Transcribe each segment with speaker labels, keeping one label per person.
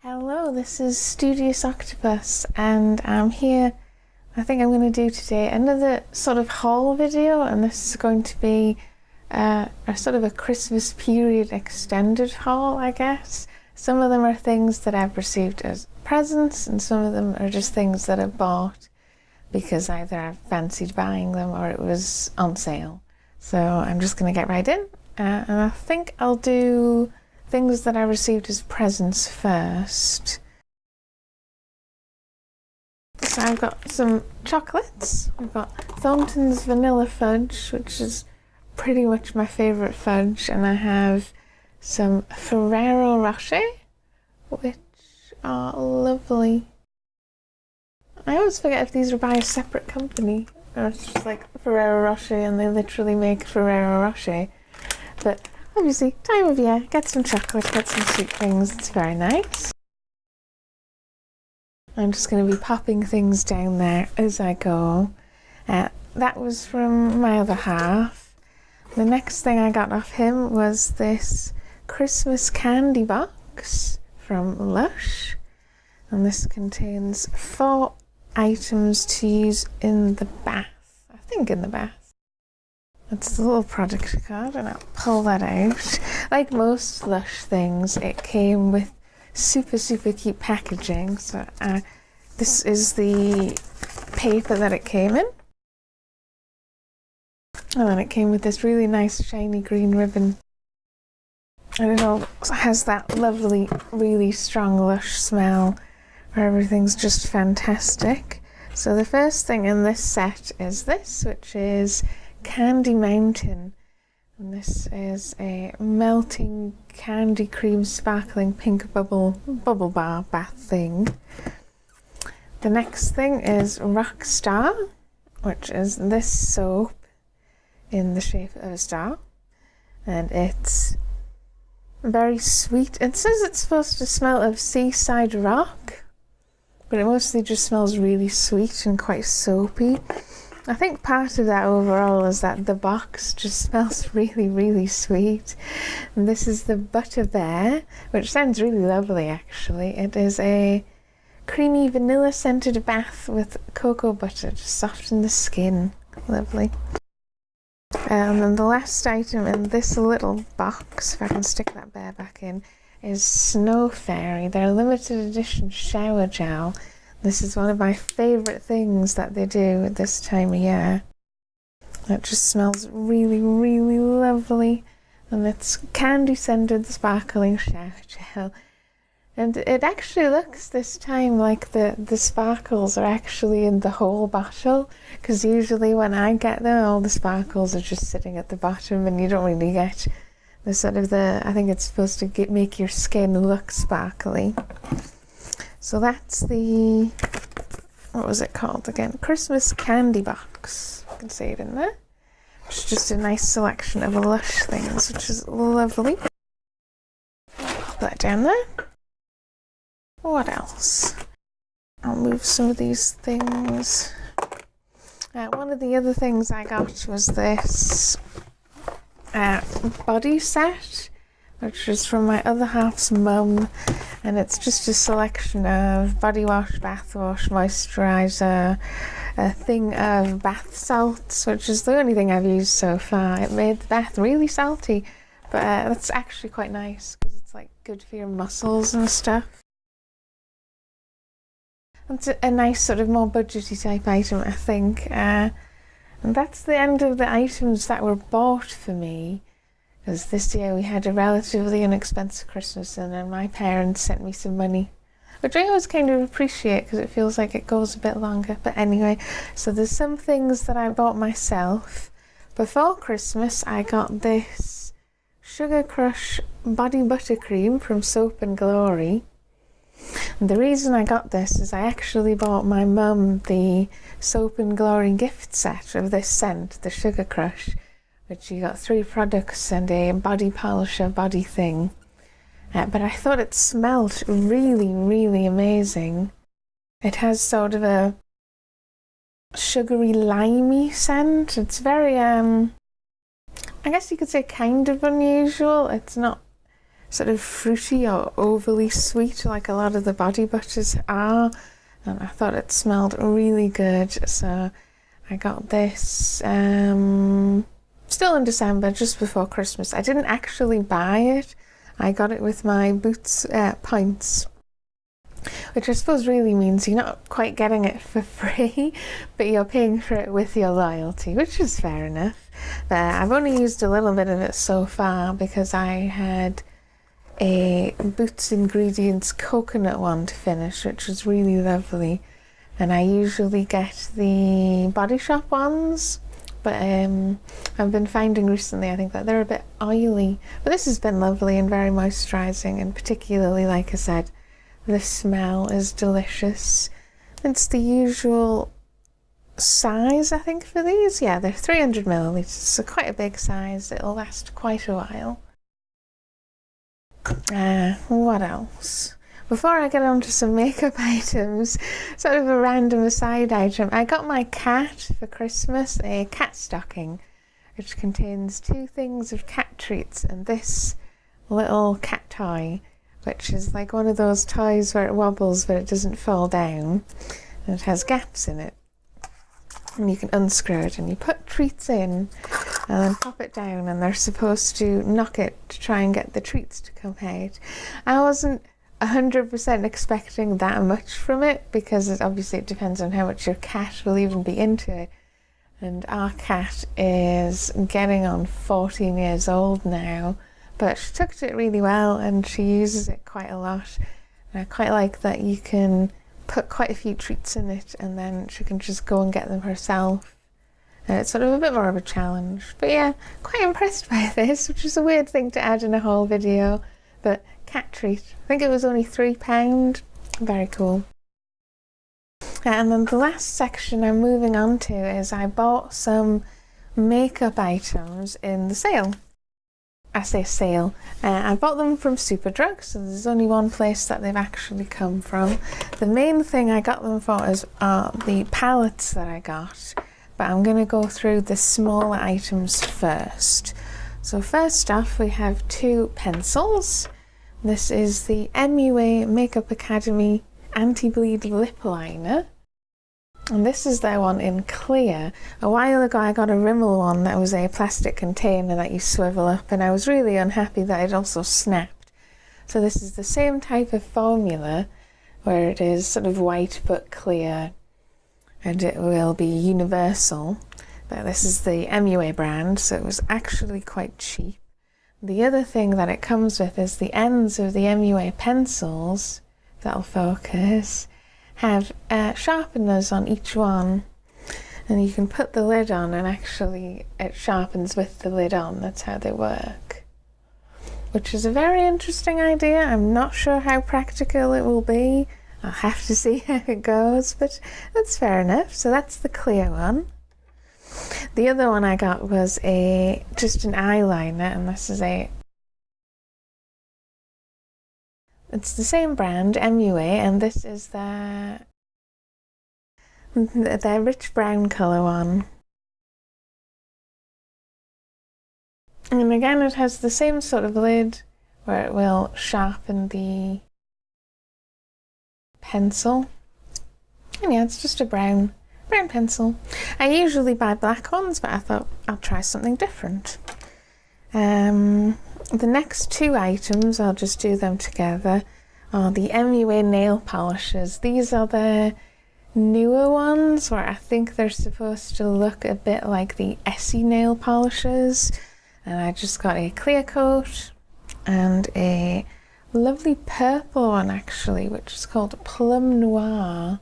Speaker 1: Hello, this is Studious Octopus, and I'm here. I think I'm going to do today another sort of haul video, and this is going to be a sort of a Christmas period extended haul, I guess. Some of them are things that I've received as presents, and some of them are just things that I've bought because either I fancied buying them or it was on sale. So I'm just going to get right in, and I think I'll do things that I received as presents first. So I've got some chocolates. I've got Thornton's Vanilla Fudge, which is pretty much my favourite fudge, and I have some Ferrero Rocher, which are lovely. I always forget if these are by a separate company or it's just like Ferrero Rocher and they literally make Ferrero Rocher. But obviously, time of year, get some chocolate, get some sweet things, it's very nice. I'm just going to be popping things down there as I go. That was from my other half. The next thing I got off him was this Christmas candy box from Lush. And this contains 4 items to use in the bath. I think in the bath. It's the little product card, and I'll pull that out. Like most Lush things, it came with super cute packaging. So this is the paper that it came in. And then it came with this really nice shiny green ribbon. And it all has that lovely, really strong Lush smell where everything's just fantastic. So the first thing in this set is this, which is Candy Mountain, and this is a melting candy cream sparkling pink bubble bar bath thing. The next thing is Rockstar, which is this soap in the shape of a star, and it's very sweet. It says it's supposed to smell of seaside rock, but it mostly just smells really sweet and quite soapy. I think part of that overall is that the box just smells really sweet. And this is the Butter Bear, which sounds really lovely actually. It is a creamy vanilla scented bath with cocoa butter to soften the skin. Lovely. And then the last item in this little box, if I can stick that bear back in, is Snow Fairy. Their limited edition shower gel. This is one of my favourite things that they do at this time of year. It just smells really lovely, and it's candy scented sparkling shower gel. And it actually looks this time like the sparkles are actually in the whole bottle, because usually when I get them, all the sparkles are just sitting at the bottom and you don't really get the sort of I think it's supposed to make your skin look sparkly. So that's the, what was it called again? Christmas candy box. You can see it in there. It's just a nice selection of Lush things, which is lovely. Put that down there. What else? I'll move some of these things. One of the other things I got was this body set, which was from my other half's mum, and it's just a selection of body wash, bath wash, moisturiser, a thing of bath salts, which is the only thing I've used so far. It made the bath really salty, but that's actually quite nice because it's like good for your muscles and stuff. It's a nice sort of more budgety type item, I think. And that's the end of the items that were bought for me, because this year we had a relatively inexpensive Christmas, and then my parents sent me some money, which I always kind of appreciate because it feels like it goes a bit longer. But anyway, so there's some things that I bought myself. Before Christmas I got this Sugar Crush body buttercream from Soap and Glory. And the reason I got this is I actually bought my mum the Soap and Glory gift set of this scent, the Sugar Crush, which you got 3 products and a body polisher body thing. But I thought it smelled really amazing. It has sort of a sugary limey scent. It's very I guess you could say kind of unusual. It's not sort of fruity or overly sweet like a lot of the body butters are, and I thought it smelled really good, so I got this still in December, just before Christmas. I didn't actually buy it, I got it with my Boots points, which I suppose really means you're not quite getting it for free, but you're paying for it with your loyalty, which is fair enough. But I've only used a little bit of it so far because I had a Boots Ingredients coconut one to finish, which was really lovely, and I usually get the Body Shop ones, but I've been finding recently I think that they're a bit oily, but this has been lovely and very moisturising, and particularly, like I said, the smell is delicious. It's the usual size I think for these. Yeah, they're 300 millilitres, so quite a big size. It'll last quite a while. What else? Before I get on to some makeup items, sort of a random aside item, I got my cat for Christmas a cat stocking, which contains 2 things of cat treats and this little cat toy, which is like one of those toys where it wobbles but it doesn't fall down, and it has gaps in it, and you can unscrew it and you put treats in and then pop it down, and they're supposed to knock it to try and get the treats to come out. I wasn't 100% expecting that much from it, because it depends on how much your cat will even be into it, and our cat is getting on 14 years old now, but she took to it really well and she uses it quite a lot, and I quite like that you can put quite a few treats in it and then she can just go and get them herself, and it's sort of a bit more of a challenge. But yeah, quite impressed by this, which is a weird thing to add in a whole video, but cat treat. I think it was only £3. Very cool. And then the last section I'm moving on to is I bought some makeup items in the sale. I say sale. I bought them from Superdrug, so there's only one place that they've actually come from. The main thing I got them for is the palettes that I got, but I'm going to go through the smaller items first. So first off, we have 2 pencils. This is the MUA Makeup Academy Anti-Bleed Lip Liner, and this is their one in clear. A while ago I got a Rimmel one that was a plastic container that you swivel up, and I was really unhappy that it also snapped. So this is the same type of formula, where it is sort of white but clear, and it will be universal. But this is the MUA brand, so it was actually quite cheap. The other thing that it comes with is the ends of the MUA pencils, that'll focus, have sharpeners on each one, and you can put the lid on and actually it sharpens with the lid on. That's how they work, which is a very interesting idea. I'm not sure how practical it will be. I'll have to see how it goes, but that's fair enough. So that's the clear one. The other one I got was just an eyeliner, and this is it's the same brand, MUA, and this is their rich brown colour one. And again, it has the same sort of lid where it will sharpen the pencil. And yeah, it's just a brown pencil. I usually buy black ones, but I thought I'll try something different. The next 2 items, I'll just do them together, are the MUA nail polishes. These are the newer ones where I think they're supposed to look a bit like the Essie nail polishes, and I just got a clear coat and a lovely purple one actually, which is called Plum Noir,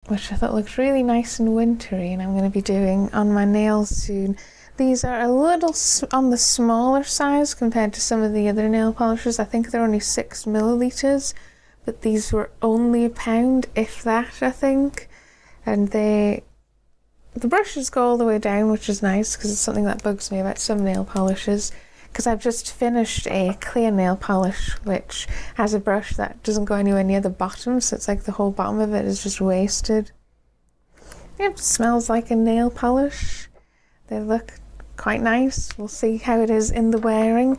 Speaker 1: which I thought looked really nice and wintry, and I'm going to be doing on my nails soon. These are a little on the smaller size compared to some of the other nail polishes. I think they're only 6 millilitres, but these were only £1, if that, I think. And the brushes go all the way down, which is nice, because it's something that bugs me about some nail polishes, because I've just finished a clear nail polish which has a brush that doesn't go anywhere near the bottom, so it's like the whole bottom of it is just wasted. It smells like a nail polish. They look quite nice. We'll see how it is in the wearing.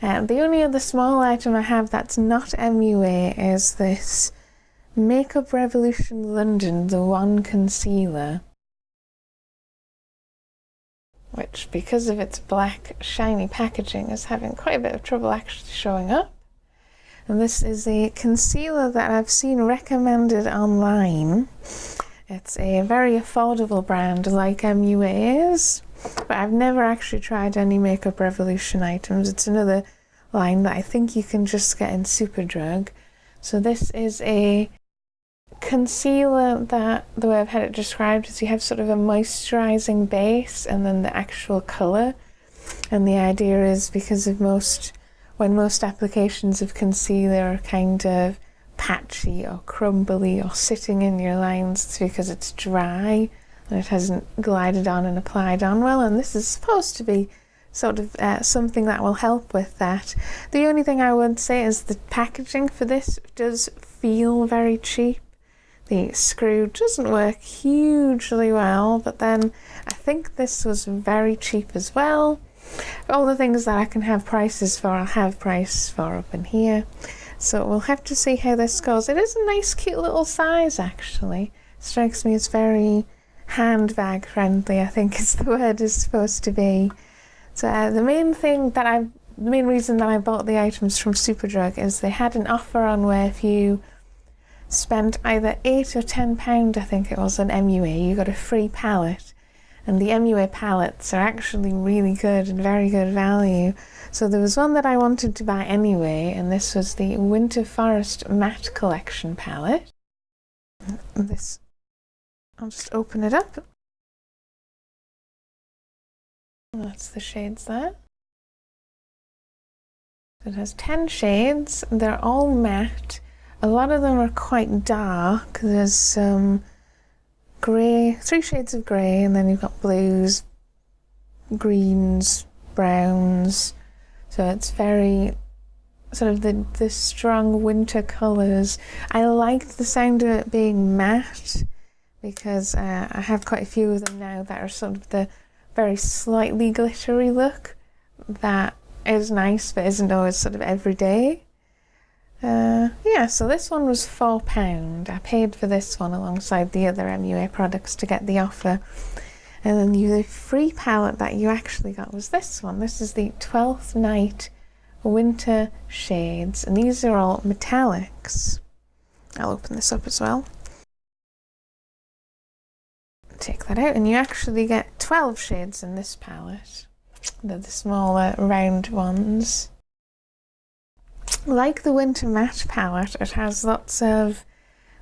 Speaker 1: The only other small item I have that's not MUA is this Makeup Revolution London The One Concealer, which, because of its black shiny packaging, is having quite a bit of trouble actually showing up. And this is a concealer that I've seen recommended online. It's a very affordable brand like MUA is, but I've never actually tried any Makeup Revolution items. It's another line that I think you can just get in Superdrug. So this is a concealer that, the way I've had it described, is you have sort of a moisturizing base and then the actual color. And the idea is because of when most applications of concealer are kind of patchy or crumbly or sitting in your lines, it's because it's dry and it hasn't glided on and applied on well, and this is supposed to be sort of something that will help with that. The only thing I would say is the packaging for this does feel very cheap. The screw doesn't work hugely well, but then I think this was very cheap as well. All the things that I can have prices for, I'll have prices for up in here. So we'll have to see how this goes. It is a nice cute little size actually. Strikes me as very handbag friendly, I think is the word is supposed to be. So the main reason that I bought the items from Superdrug is they had an offer on where if you spent either £8 or £10, I think it was, on MUA, you got a free palette. And the MUA palettes are actually really good and very good value. So there was one that I wanted to buy anyway, and this was the Winter Forest Matte Collection palette. This, I'll just open it up. That's the shades there. It has 10 shades. They're all matte. A lot of them are quite dark. There's some grey, 3 shades of grey, and then you've got blues, greens, browns. So it's very sort of the strong winter colours. I liked the sound of it being matte because I have quite a few of them now that are sort of the very slightly glittery look that is nice but isn't always sort of everyday. Yeah, so this one was £4. I paid for this one alongside the other MUA products to get the offer. And then the free palette that you actually got was this one. This is the 12th Night Winter Shades, and these are all metallics. I'll open this up as well. Take that out, and you actually get 12 shades in this palette. They're the smaller round ones. Like the Winter Matte palette, it has lots of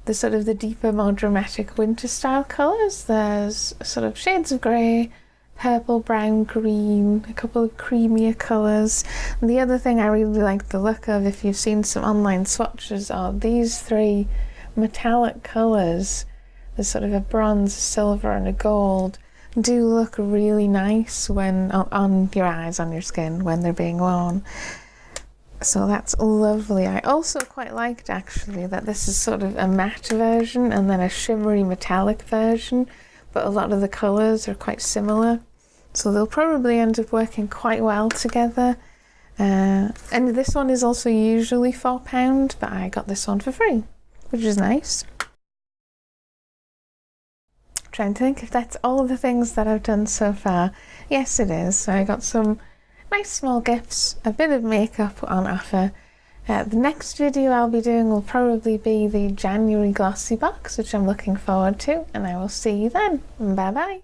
Speaker 1: the sort of the deeper, more dramatic winter style colours. There's sort of shades of grey, purple, brown, green, a couple of creamier colours. And the other thing I really like the look of, if you've seen some online swatches, are these 3 metallic colours. There's sort of a bronze, a silver and a gold. Do look really nice when on your eyes, on your skin, when they're being worn. So that's lovely. I also quite liked actually that this is sort of a matte version and then a shimmery metallic version, but a lot of the colours are quite similar. So they'll probably end up working quite well together. And this one is also usually £4, but I got this one for free, which is nice. Trying to think if that's all the things that I've done so far. Yes, it is. So I got some nice small gifts, a bit of makeup on offer. The next video I'll be doing will probably be the January glossy box, which I'm looking forward to, and I will see you then. Bye bye.